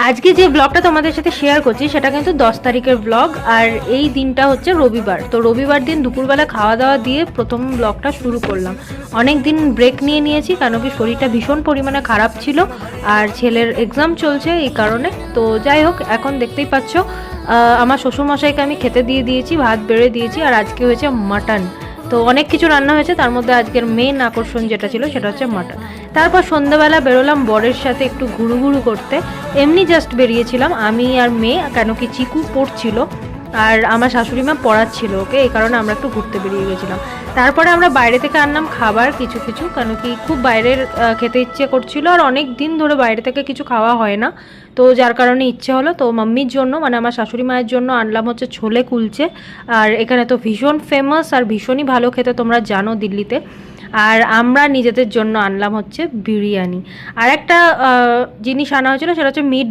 আজকে যে ব্লগটা তোমাদের সাথে শেয়ার করছি সেটা কিন্তু 10 তারিখের ব্লগ। আর এই দিনটা হচ্ছে রবিবার। তো রবিবার দিন দুপুরবেলা খাওয়া দাওয়া দিয়ে প্রথম ব্লগটা শুরু করলাম। অনেক দিন ব্রেক নিয়েছি, কেন কি শরীরটা ভীষণ পরিমাণে খারাপ ছিল আর ছেলের এক্সাম চলছে এই কারণে। তো যাই হোক, এখন দেখতেই পাচ্ছ আমার শ্বশুরমশাইকে আমি খেতে দিয়ে দিয়েছি, ভাত বেড়ে দিয়েছি। আর আজকে হয়েছে মাটন। তো অনেক কিছু রান্না হয়েছে, তার মধ্যে আজকের মেন আকর্ষণ যেটা ছিল সেটা হচ্ছে মাটন। তারপর সন্ধ্যাবেলা বেরোলাম বরের সাথে একটু ঘুরু করতে। এমনি জাস্ট বেরিয়েছিলাম আমি আর মেয়ে, কেন কি চিকু পড়ছিল আর আমার শাশুড়ি মা পড়াচ্ছিল ওকে, এই কারণে আমরা একটু ঘুরতে বেরিয়ে গেছিলাম। তারপরে আমরা বাইরে থেকে আনলাম খাবার কিছু কিছু, কেন কি খুব বাইরের খেতে ইচ্ছে করছিল আর অনেক দিন ধরে বাইরে থেকে কিছু খাওয়া হয় না। তো যার কারণে ইচ্ছে হলো। তো মাম্মির জন্য মানে আমার শাশুড়ি মায়ের জন্য আনলাম হচ্ছে ছোলে কুলচে। আর এখানে তো ভীষণ ফেমাস আর ভীষণই ভালো খেতে, তোমরা জানো দিল্লিতে। আর আমরা নিজেদের জন্য আনলাম হচ্ছে বিরিয়ানি। আর একটা জিনিস আনা হয়েছিল, সেটা হচ্ছে মিট